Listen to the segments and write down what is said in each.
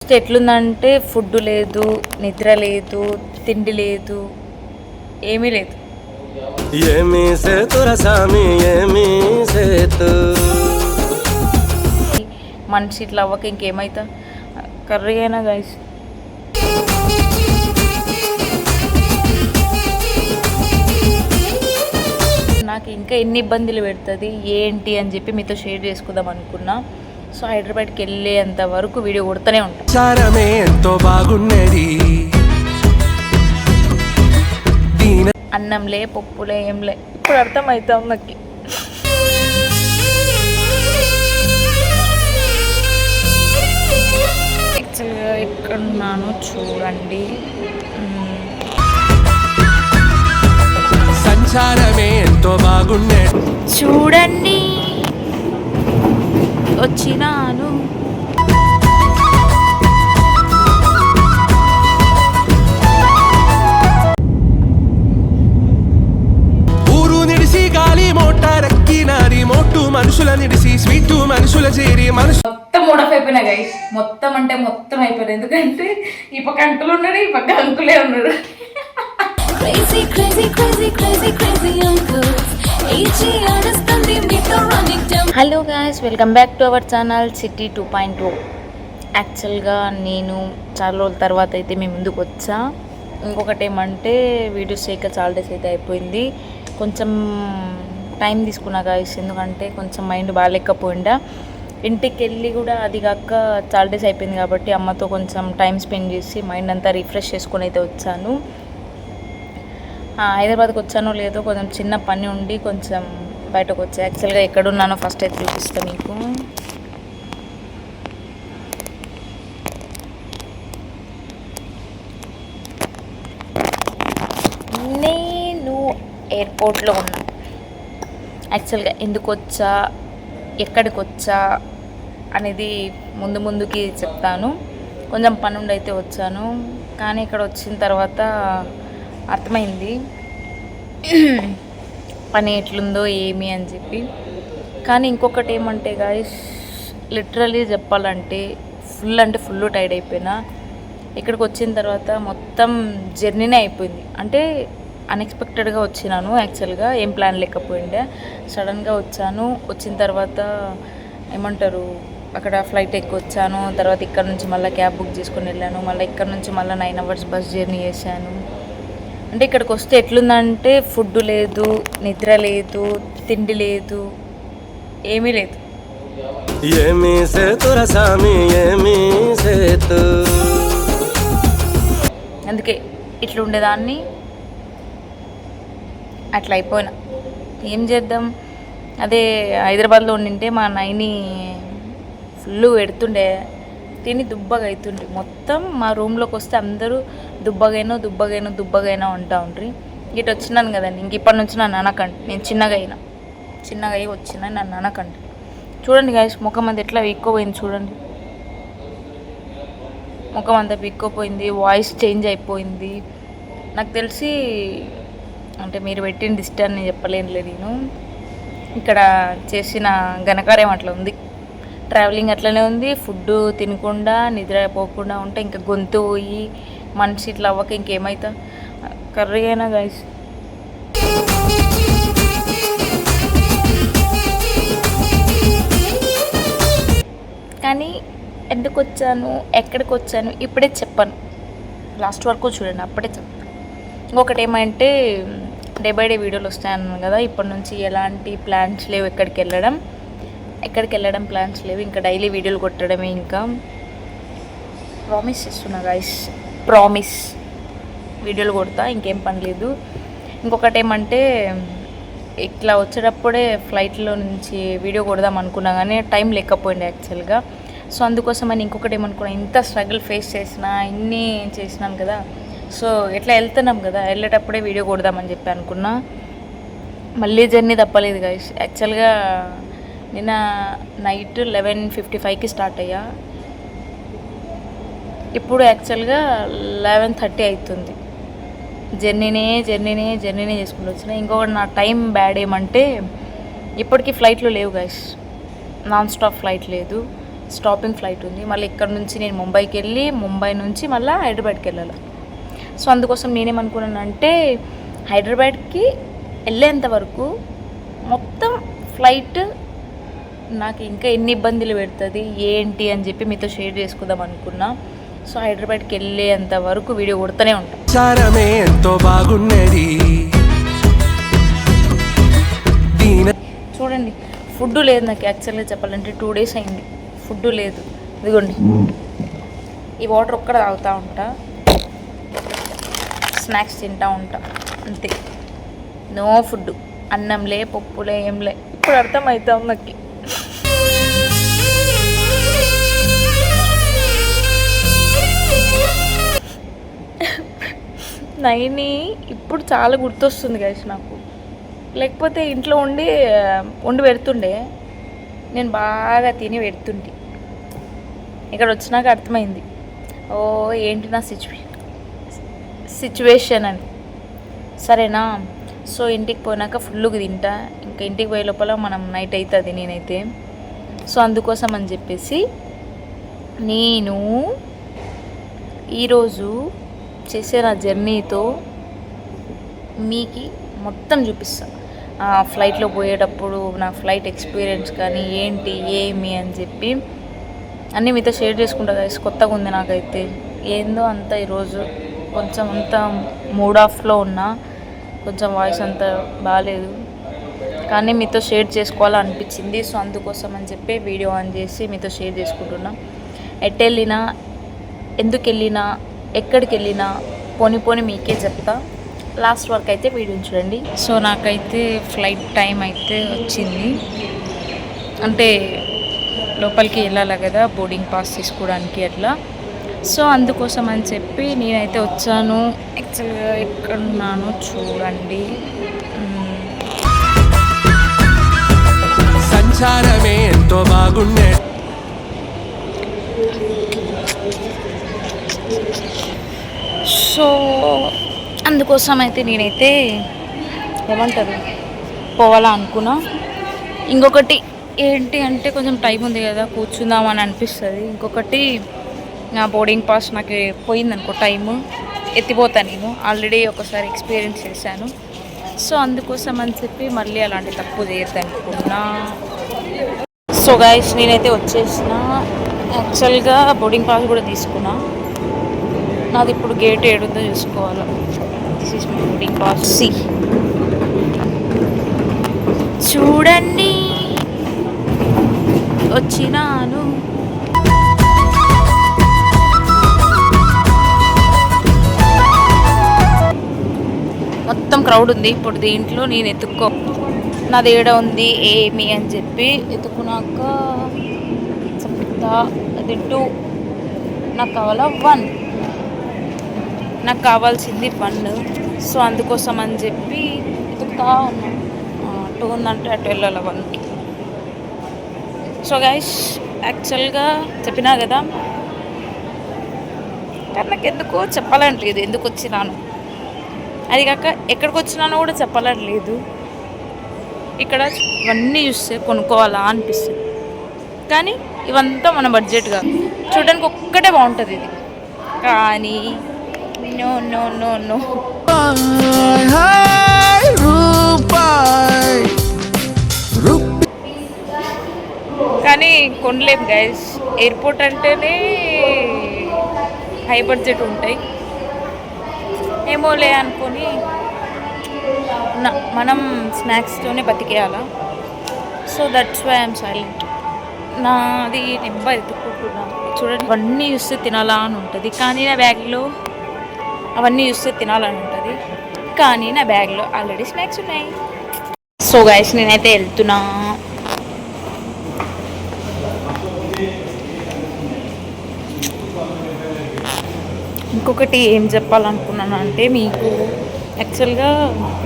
ఎట్లుందంటే ఫుడ్ లేదు, నిద్ర లేదు, తిండి లేదు, ఏమీ లేదు. మనిషి ఇట్లా అవ్వక ఇంకేమైతా కర్రీ అయినా గైస్. నాకు ఇంకా ఎన్ని ఇబ్బందులు పెడుతుంది ఏంటి అని చెప్పి మీతో షేర్ చేసుకుందాం అనుకున్నా. సో హైదరాబాద్కి వెళ్ళేంత వరకు వీడియో కొడుతూనే ఉంటాను. ఎంతో బాగున్నది అన్నంలే పప్పులే ఏంలే ఇప్పుడు అర్థమవుతాం నాకు. యాక్చువల్గా ఎక్కడున్నాను చూడండి. సంచారమే ఎంతో బాగున్నది చూడండి. వచ్చినాను ఊరు నిడిసి గాలి మోటారెక్కినారి మోటు మనుషుల నిడిసి స్వీటు మనుషుల చేరి మొత్తం మూడఫ్ అయిపోయినా గైస్. మొత్తం అంటే మొత్తం అయిపోయింది. ఎందుకంటే ఈ పక్క అంకులు ఉన్నాడు, ఈ పక్క అంకులే ఉన్నాడు. Hello guys, welcome back to our channel city 2.0. యాక్చువల్గా నేను చాలా రోజుల తర్వాత అయితే మేము ముందుకు వచ్చా. ఇంకొకటి ఏమంటే వీడియోస్ చేయక చాలా డేస్ అయితే అయిపోయింది. కొంచెం టైం తీసుకున్నా గాయ్స్, ఎందుకంటే కొంచెం మైండ్ బాగాలేకపోయిందా. ఇంటికి వెళ్ళి కూడా అది కాక చాలా డేస్ అయిపోయింది కాబట్టి అమ్మతో కొంచెం టైం స్పెండ్ చేసి మైండ్ అంతా రిఫ్రెష్ చేసుకొని అయితే వచ్చాను. హైదరాబాద్కి వచ్చానో లేదో కొంచెం చిన్న పని ఉండి కొంచెం బయటకు వచ్చా. యాక్చువల్గా ఎక్కడున్నానో ఫస్ట్ అయితే చూపిస్తాను మీకు. నేను ఎయిర్పోర్ట్లో ఉన్నా. యాక్చువల్గా ఎందుకు వచ్చా, ఎక్కడికి వచ్చా అనేది ముందుకి చెప్తాను. కొంచెం పని ఉండి అయితే వచ్చాను, కానీ ఇక్కడ వచ్చిన తర్వాత అర్థమైంది పని ఎట్లుందో ఏమి అని చెప్పి. కానీ ఇంకొకటి ఏమంటే గాయస్, లిటరలీ చెప్పాలంటే ఫుల్ టైర్డ్ అయిపోయినా. ఇక్కడికి వచ్చిన తర్వాత మొత్తం జర్నీనే అయిపోయింది. అంటే అన్ఎక్స్పెక్టెడ్గా వచ్చినాను. యాక్చువల్గా ఏం ప్లాన్ లేకపోయిండే, సడన్గా వచ్చాను. వచ్చిన తర్వాత ఏమంటారు, అక్కడ ఫ్లైట్ ఎక్కి వచ్చాను. తర్వాత ఇక్కడ నుంచి మళ్ళీ క్యాబ్ బుక్ చేసుకొని వెళ్ళాను. మళ్ళీ ఇక్కడ నుంచి మళ్ళీ 9 hours బస్ జర్నీ చేశాను. అంటే ఇక్కడికి వస్తే ఎట్లుందంటే ఫుడ్ లేదు, నిద్ర లేదు, తిండి లేదు, ఏమీ లేదు. అందుకే ఇట్లా ఉండేదాన్ని, అట్లా అయిపోయినా. ఏం చేద్దాం. అదే హైదరాబాద్లో ఉండింటే మా నైని ఫుల్ పెడుతుండే, తిని దుబ్బగా అవుతుండ్రి. మొత్తం మా రూమ్లోకి వస్తే అందరూ దుబ్బగైనా అంటూ ఉండ్రి. ఇటు వచ్చినాను కదండి, ఇంక ఇప్పటి నుంచి నన్ను అనకండి. నేను చిన్నగా అయ్యి వచ్చినా, నన్ను అనకండి. చూడండి గాయస్, ముఖం అంతా ఎట్లా వీక్కోపోయింది చూడండి. ముఖం అంతా వీక్కోపోయింది, వాయిస్ చేంజ్ అయిపోయింది. నాకు తెలిసి అంటే మీరు పెట్టిన దిష్టి అని చెప్పలేనులే. నేను ఇక్కడ చేసిన ఘనకార్యం అట్లా ఉంది. ట్రావెలింగ్ అట్లనే ఉంది. ఫుడ్ తినకుండా నిద్రపోకుండా ఉంటే ఇంకా గొంతు పోయి మనిషి ఇట్లా అవ్వక ఇంకేమైతా కర్రీ అయినా గైస్. కానీ ఎందుకు వచ్చాను, ఎక్కడికి వచ్చాను ఇప్పుడే చెప్పాను. లాస్ట్ వరకు చూడండి, అప్పుడే చెప్తాను. ఇంకొకటి ఏమంటే డే బై డే వీడియోలు వస్తాయన్నాను కదా. ఇప్పటి నుంచి ఎలాంటి ప్లాన్స్ లేవు, ఎక్కడికి వెళ్ళడం ప్లాన్స్ లేవు. ఇంకా డైలీ వీడియోలు కొట్టడమే. ఇంకా ప్రామిస్ చేస్తున్నా గైస్, ప్రామిస్ వీడియోలు కొడతా, ఇంకేం పని లేదు. ఇంకొకటి ఏమంటే ఇట్లా వచ్చేటప్పుడే ఫ్లైట్లో నుంచి వీడియో కొడదాం అనుకున్నా కానీ టైం లేకపోయింది యాక్చువల్గా. సో అందుకోసమని ఇంకొకటి ఏమనుకున్నా, ఇంత స్ట్రగుల్ ఫేస్ చేసినా, ఇన్ని చేసినాను కదా. సో ఎట్లా వెళ్తున్నాం కదా, వెళ్ళేటప్పుడే వీడియో కొడదామని చెప్పి అనుకున్నా. మళ్ళీ జర్నీ తప్పలేదు గైస్. యాక్చువల్గా నిన్న నైట్ 11:55కి స్టార్ట్ అయ్యా. ఇప్పుడు యాక్చువల్గా 11:30 అవుతుంది. జర్నీనే చేసుకుంటూ వచ్చిన. ఇంకొకటి నా టైం బ్యాడ్ ఏమంటే ఇప్పటికీ ఫ్లైట్లు లేవు గైస్, నాన్ స్టాప్ ఫ్లైట్ లేదు. స్టాపింగ్ ఫ్లైట్ ఉంది. మళ్ళీ ఇక్కడ నుంచి నేను ముంబైకి వెళ్ళి ముంబై నుంచి మళ్ళీ హైదరాబాద్కి వెళ్ళాలి. సో అందుకోసం నేనేమనుకున్నానంటే హైదరాబాద్కి వెళ్ళేంత వరకు మొత్తం ఫ్లైట్ నాకు ఇంకా ఎన్ని ఇబ్బందులు పెడుతుంది ఏంటి అని చెప్పి మీతో షేర్ చేసుకుందాం అనుకున్నా. సో హైదరాబాద్కి వెళ్ళేంత వరకు వీడియో కొడుతూనే ఉంటాను. ఎంతో బాగున్నది చూడండి, ఫుడ్ లేదు నాకు. యాక్చువల్గా చెప్పాలంటే 2 days అయింది ఫుడ్ లేదు. ఇదిగోండి, ఈ వాటర్ ఒక్కడ తాగుతూ ఉంటా, స్నాక్స్ తింటూ ఉంటా, అంతే. నో ఫుడ్, అన్నంలే పప్పులే ఏంలే. ఇప్పుడు అర్థమవుతాం నాకు. నైని ఇప్పుడు చాలా గుర్తొస్తుంది గైస్ నాకు. లేకపోతే ఇంట్లో వండి పెడుతుండే, నేను బాగా తిని పెడుతుంటే. ఇక్కడ వచ్చినాక అర్థమైంది, ఓ ఏంటి నా సిచ్యువేషన్ అని. సరేనా? సో ఇంటికి పోయినాక ఫుల్గా తింటా. ఇంకా ఇంటికి పోయే లోపల మనం నైట్ అవుతుంది నేనైతే. సో అందుకోసం అని చెప్పేసి నేను ఈరోజు చేసే నా జర్నీతో మీకు మొత్తం చూపిస్తాను. ఫ్లైట్లో పోయేటప్పుడు నా ఫ్లైట్ ఎక్స్పీరియన్స్ కానీ ఏంటి ఏమి అని చెప్పి అన్నీ మీతో షేర్ చేసుకుంటా గైస్. కొత్తగా ఉంది నాకైతే. ఏందో అంత ఈరోజు కొంచెం అంత మూడ్ ఆఫ్లో ఉన్నా, కొంచెం వాయిస్ అంత బాగాలేదు, కానీ మీతో షేర్ చేసుకోవాలనిపించింది. సో అందుకోసం అని చెప్పి వీడియో ఆన్ చేసి మీతో షేర్ చేసుకుంటున్నా. ఎటు వెళ్ళినా, ఎందుకు వెళ్ళినా, ఎక్కడికి వెళ్ళినా పోని మీకే చెప్తా. లాస్ట్ వరకు అయితే వీడియోని చూడండి. సో నాకైతే ఫ్లైట్ టైం అయితే వచ్చింది. అంటే లోపలికి వెళ్ళాలి కదా బోర్డింగ్ పాస్ తీసుకోవడానికి అట్లా. సో అందుకోసం అని చెప్పి నేనైతే వచ్చాను. యాక్చువల్గా ఎక్కడున్నాను చూడండి. సంచారమే ఎంతో బాగుండే. సో అందుకోసం అయితే నేనైతే ఏమంటారు పోవాలా అనుకున్నా. ఇంకొకటి ఏంటి అంటే కొంచెం టైం ఉంది కదా కూర్చుందామని అనిపిస్తుంది. ఇంకొకటి నా బోర్డింగ్ పాస్ నాకు పోయిందనుకో టైము, ఎత్తిపోతాను. నేను ఆల్రెడీ ఒకసారి ఎక్స్పీరియన్స్ చేశాను. సో అందుకోసం అని చెప్పి మళ్ళీ అలాంటి తప్పు చేయొద్దు అనుకున్నా. సో గైస్ నేనైతే వచ్చేసిన. యాక్చువల్గా బోర్డింగ్ పాస్ కూడా తీసుకున్నా. నాది ఇప్పుడు గేట్ ఏడుందో చూసుకోవాలి. This is my boarding pass. చూడండి వచ్చినాను. మొత్తం క్రౌడ్ ఉంది. ఇప్పుడు దీంట్లో నేను నాది ఏడ ఉంది ఏమి అని చెప్పి ఎత్తుకున్నాక చెప్తా. అది 2, నాకు కావాలా 1, నాకు కావాల్సింది 1. సో అందుకోసం అని చెప్పి ఎత్తుకుతా ఉన్నాను. 2 ఉందంటే అటు వెళ్ళాలి 1కి. సో గైస్ యాక్చువల్గా చెప్పినా కదా, కానీ నాకు ఎందుకో చెప్పాలని లేదు ఎందుకు వచ్చినాను. అది కాక ఎక్కడికి వచ్చినానో కూడా చెప్పాలని లేదు. ఇక్కడ ఇవన్నీ చూస్తే కొనుక్కోవాలా అనిపిస్తుంది, కానీ ఇవంతా మన బడ్జెట్గా చూడడానికి ఒక్కటే బాగుంటుంది ఇది. కానీ నో నో నో నో కానీ కొనలేం గైస్. ఎయిర్పోర్ట్ అంటేనే హై బడ్జెట్ ఉంటాయి. ఏమోలే అనుకొని మనం స్నాక్స్తోనే బతికేయాలా. So that's why I'm silent. నాది నింబ ఎత్తుకుంటున్నాను. చూడండి అవన్నీ చూస్తే తినాలా అని ఉంటుంది, కానీ నా బ్యాగ్లో అవన్నీ చూస్తే తినాలని ఉంటుంది, కానీ నా బ్యాగ్లో ఆల్రెడీ స్నాక్స్ ఉన్నాయి. సో గైస్ నేనైతే వెళ్తున్నా. ఇంకొకటి ఏం చెప్పాలనుకున్నాను అంటే మీకు, యాక్చువల్గా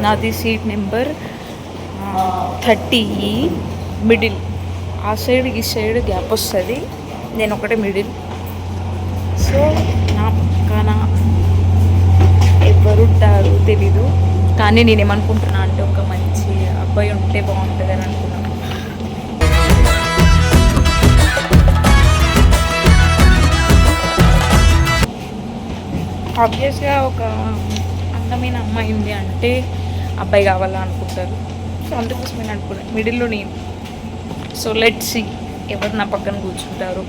నాది సీట్ నెంబర్ 30 మిడిల్. ఆ సైడ్ ఈ సైడ్ గ్యాప్ వస్తుంది, నేను ఒకటే మిడిల్. సో నా పక్కన ఎవరుంటారు తెలీదు, కానీ నేనేమనుకుంటున్నా అంటే ఒక మంచి అబ్బాయి ఉంటే బాగుంటుంది అని అనుకున్నాను. ఆబ్వియస్గా ఒక అందమైన అమ్మాయి ఉంది అంటే అబ్బాయి కావాలా అనుకుంటారు. సో అందుకోసం నేను అనుకున్నాను మిడిల్లో నేను. సో లెట్స్ సీ ఎవరు నా పక్కన కూర్చుంటారు.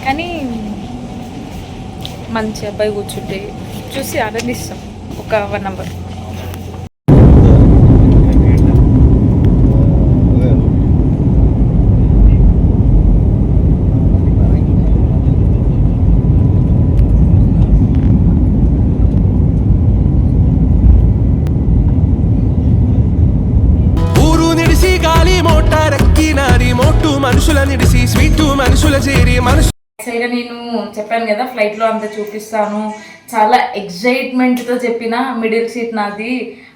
కానీ మంచి అబ్బాయి కూర్చుంటే చూసి ఆనందిస్తాం ఒక 1 అవర్. ఊరు నిడిసి గాలి మోటారెక్కినాది మోటు మనుషుల నిడిసి స్వీటు మనుషుల చేరి మనుషు యాక్చువల్గా నేను చెప్పాను కదా ఫ్లైట్లో అంత చూపిస్తాను చాలా ఎగ్జైట్మెంట్తో చెప్పిన మిడిల్ సీట్ నాది,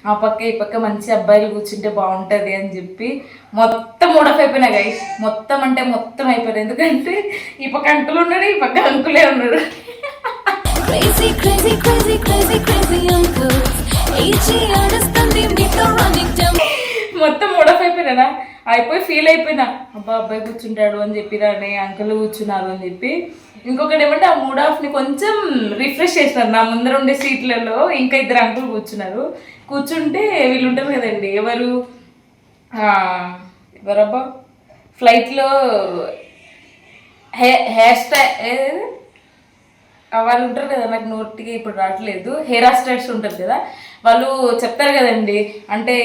ఆ పక్క ఈ పక్క మంచి అబ్బాయిలు కూర్చుంటే బాగుంటుంది అని చెప్పి మొత్తం మూడఫ్ అయిపోయినా గైస్. మొత్తం అంటే మొత్తం అయిపోయింది. ఎందుకంటే ఈ పక్క అంకులు ఉన్నాడు, ఈ పక్క అంకులే ఉన్నాడు. మొత్తం మూడఫ్ అయిపోయినా అయిపోయి ఫీల్ అయిపోయినా అబ్బా అబ్బాయి కూర్చుంటాడు అని చెప్పిరానే అంకుల్ కూర్చున్నారు అని చెప్పి. ఇంకొకటి ఏమంటే ఆ మూడ్ ఆఫ్ని కొంచెం రిఫ్రెష్ చేసినారు. నా ముందర ఉండే సీట్లలో ఇంకా 2 అంకులు కూర్చున్నారు. కూర్చుంటే వీళ్ళు ఉంటారు కదండి, ఎవరబ్బా ఫ్లైట్లో హెయిర్ స్టైల్ వాళ్ళు ఉంటారు కదా, నాకు నోటికి ఇప్పుడు రావట్లేదు, హెయిర్ స్టైల్స్ ఉంటారు కదా, వాళ్ళు చెప్తారు కదండి అంటే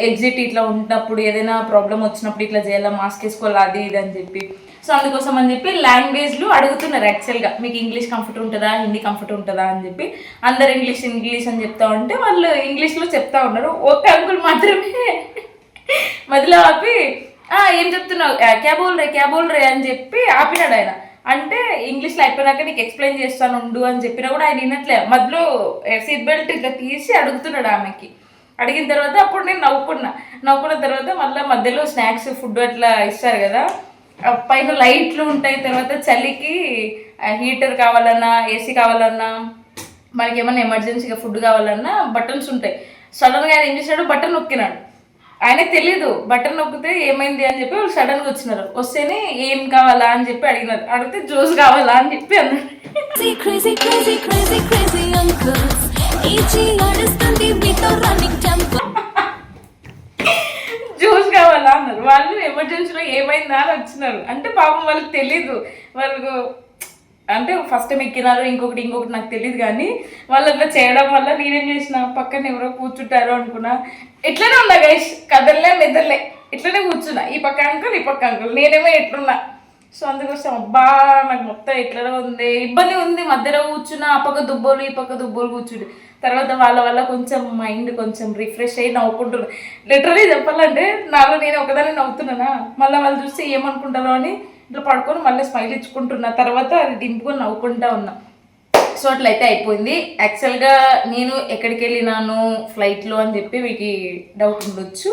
ఎగ్జిట్ ఇట్లా ఉన్నప్పుడు ఏదైనా ప్రాబ్లం వచ్చినప్పుడు ఇట్లా చేయాలా, మాస్క్ వేసుకోవాలి అది ఇది అని చెప్పి. సో అందుకోసం అని చెప్పి లాంగ్వేజ్లు అడుగుతున్నారు. యాక్చువల్గా మీకు ఇంగ్లీష్ కంఫర్ట్ ఉంటుందా, హిందీ కంఫర్ట్ ఉంటుందా అని చెప్పి అందరు ఇంగ్లీష్ అని చెప్తా ఉంటే వాళ్ళు ఇంగ్లీష్లో చెప్తా ఉన్నారు. ఒక అంకుల్ మాత్రమే మధ్యలో ఆపి ఏం చెప్తున్నావు, క్యా బోల్ రే అని చెప్పి ఆపినాడు ఆయన. అంటే ఇంగ్లీష్లో అయిపోయినాక నీకు ఎక్స్ప్లెయిన్ చేస్తాను ఉండు అని చెప్పినా కూడా ఆయన వినట్లే. మధ్యలో సీట్ బెల్ట్ ఇట్లా తీసి అడుగుతున్నాడు ఆమెకి. అడిగిన తర్వాత అప్పుడు నేను నవ్వుకున్న తర్వాత మళ్ళీ మధ్యలో స్నాక్స్ ఫుడ్ అట్లా ఇస్తారు కదా, పైన లైట్లు ఉంటాయి. తర్వాత చలికి హీటర్ కావాలన్నా ఏసీ కావాలన్నా మనకి ఏమన్నా ఎమర్జెన్సీగా ఫుడ్ కావాలన్నా బటన్స్ ఉంటాయి. సడన్గా ఆయన ఏం చేశాడు, బటన్ నొక్కినాడు. ఆయనకు తెలీదు బటన్ నొక్కితే ఏమైంది అని చెప్పి వాళ్ళు సడన్గా వచ్చినారు. వస్తేనే ఏం కావాలా అని చెప్పి అడిగినారు. అడిగితే జ్యూస్ కావాలా అని చెప్పి అన్నారు. జ్యూస్ కావాలా అన్నారు. వాళ్ళు ఎమర్జెన్సీలో ఏమైందా అని వచ్చినారు. అంటే పాపం వాళ్ళకి తెలీదు, వాళ్ళకు అంటే ఫస్ట్ టైం ఎక్కినారు, ఇంకొకటి నాకు తెలియదు. కానీ వాళ్ళు అట్లా చేయడం వల్ల నేనేం చేసిన పక్కన ఎవరో కూర్చుంటారో అనుకున్నా. ఇట్లనే ఉన్నా గైస్, కదల్లే మెదల్లే ఇట్లనే కూర్చున్నా. ఈ పక్క అంకుల్ ఈ పక్క అంకుల్, నేనేమో ఎట్లున్నా. సో అందుకోసం అబ్బా నాకు మొత్తం ఎట్లనే ఉంది, ఇబ్బంది ఉంది. మధ్యలో కూర్చున్నా, ఆ పక్క దుబ్బోలు ఈ పక్క దుబ్బోలు కూర్చుంటే తర్వాత వాళ్ళ వల్ల కొంచెం మైండ్ కొంచెం రిఫ్రెష్ అయ్యి నవ్వుకుంటున్నా. లిటరలీ చెప్పాలంటే నాలో నేను ఒకదాన్ని నవ్వుతున్నానా, మళ్ళీ వాళ్ళు చూస్తే ఏమనుకుంటారో అని ఇట్లా పడుకొని మళ్ళీ స్మైల్ ఇచ్చుకుంటున్నా. తర్వాత అది దింపుకొని నవ్వుకుంటా ఉన్నా. సో అట్లయితే అయిపోయింది. యాక్చువల్గా నేను ఎక్కడికి వెళ్ళినాను ఫ్లైట్లో అని చెప్పి మీకు డౌట్ ఉండొచ్చు.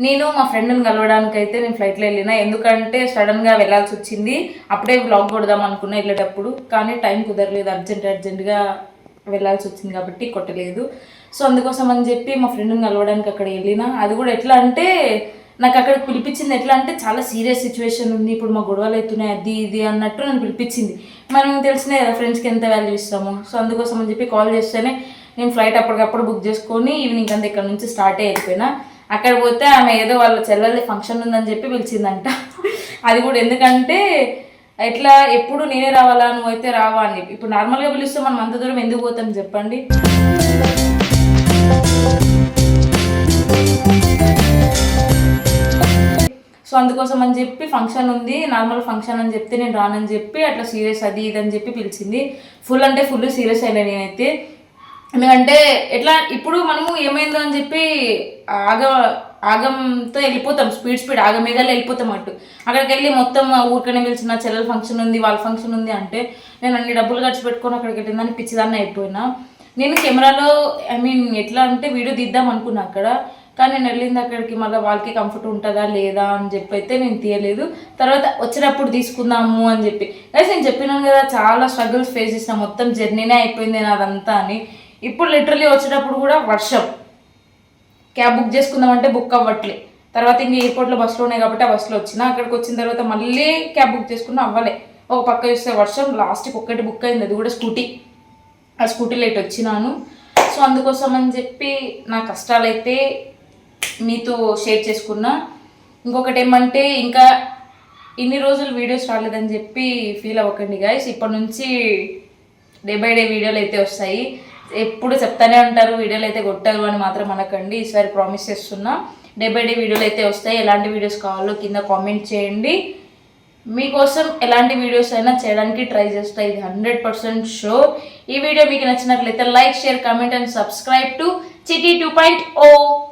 నేను మా ఫ్రెండ్ని కలవడానికి అయితే నేను ఫ్లైట్లో వెళ్ళినా. ఎందుకంటే సడన్గా వెళ్ళాల్సి వచ్చింది. అప్పుడే వ్లాగ్ కొడదాం అనుకున్నా వెళ్ళేటప్పుడు, కానీ టైం కుదరలేదు, అర్జెంటుగా వెళ్ళాల్సి వచ్చింది కాబట్టి కొట్టలేదు. సో అందుకోసం అని చెప్పి మా ఫ్రెండ్ని కలవడానికి అక్కడ వెళ్ళినా. అది కూడా ఎట్లా అంటే నాకు అక్కడికి పిలిపించింది ఎట్లా అంటే చాలా సీరియస్ సిచ్యువేషన్ ఉంది, ఇప్పుడు మా గొడవలు అవుతున్నాయి అది ఇది అన్నట్టు నన్ను పిలిపించింది. మనం తెలిసినే కదా ఫ్రెండ్స్కి ఎంత వాల్యూ ఇస్తాము. సో అందుకోసం అని చెప్పి కాల్ చేస్తేనే నేను ఫ్లైట్ అప్పటికప్పుడు బుక్ చేసుకొని ఈవినింగ్ అంతా ఇక్కడ నుంచి స్టార్ట్ అయిపోయినా. అక్కడ పోతే ఆమె ఏదో వాళ్ళ చెల్లెల్ది ఫంక్షన్ ఉందని చెప్పి పిలిచిందంట. అది కూడా ఎందుకంటే ఎట్లా ఎప్పుడు నేనే రావాలా, నువ్వైతే రావా అని చెప్పి. ఇప్పుడు నార్మల్గా పిలిస్తే మనం అంత దూరం ఎందుకు పోతాం చెప్పండి. సో అందుకోసం అని చెప్పి ఫంక్షన్ ఉంది, నార్మల్ ఫంక్షన్ అని చెప్తే నేను రానని చెప్పి అట్లా సీరియస్ అది ఇది అని చెప్పి పిలిచింది. ఫుల్ అంటే ఫుల్ సీరియస్ అయినా నేనైతే. ఎందుకంటే ఎట్లా ఇప్పుడు మనము ఏమైందో అని చెప్పి ఆగంతో వెళ్ళిపోతాం, స్పీడ్ ఆగమేఘాలు వెళ్ళిపోతాం అటు. అక్కడికి వెళ్ళి మొత్తం ఊరికనే పిలిచిన చెల్లెల ఫంక్షన్ ఉంది, వాళ్ళ ఫంక్షన్ ఉంది అంటే నేను అన్ని డబ్బులు ఖర్చు పెట్టుకొని అక్కడికి వెళ్ళిందని పిచ్చిదాన్ని అయిపోయినా. నేను కెమెరాలో ఎట్లా అంటే వీడియో తీద్దాం అనుకున్నా అక్కడ, కానీ నేను వెళ్ళింది అక్కడికి మళ్ళీ వాళ్ళకి కంఫర్ట్ ఉంటుందా లేదా అని చెప్పి అయితే నేను తీయలేదు. తర్వాత వచ్చేటప్పుడు తీసుకుందాము అని చెప్పి అయితే నేను చెప్పినాను కదా చాలా స్ట్రగుల్స్ ఫేస్ చేసిన, మొత్తం జర్నీనే అయిపోయింది నాదంతా అని. ఇప్పుడు లిటరలీ వచ్చేటప్పుడు కూడా వర్షం, క్యాబ్ బుక్ చేసుకుందామంటే బుక్ అవ్వట్లే. తర్వాత ఇంక ఎయిర్పోర్ట్లో బస్సులో ఉన్నాయి కాబట్టి ఆ బస్సులో వచ్చిన. అక్కడికి వచ్చిన తర్వాత మళ్ళీ క్యాబ్ బుక్ చేసుకున్నా, అవ్వలే. ఒక పక్క చూస్తే వర్షం, లాస్ట్కి ఒక్కటి బుక్ అయింది, అది కూడా స్కూటీ. ఆ స్కూటీలో ఇటు వచ్చినాను. సో అందుకోసం అని చెప్పి నా కష్టాలైతే మీతో షేర్ చేసుకున్నా. ఇంకొకటి ఏమంటే, ఇంకా ఇన్ని రోజులు వీడియోస్ రాలేదని చెప్పి ఫీల్ అవ్వకండి గైస్. ఇప్పటి నుంచి డే బై డే వీడియోలు అయితే వస్తాయి. ఎప్పుడు చెప్తానే ఉంటారు వీడియోలు అయితే కొట్టారు అని మాత్రం అనకండి. ఈసారి ప్రామిస్ చేస్తున్నా, డే బై డే వీడియోలు అయితే వస్తాయి. ఎలాంటి వీడియోస్ కావాలో కింద కామెంట్ చేయండి. మీకోసం ఎలాంటి వీడియోస్ అయినా చేయడానికి ట్రై చేస్తా, ఇది 100% షూర్. ఈ వీడియో మీకు నచ్చినట్లయితే like, share, comment and subscribe to చిట్టి 2.0.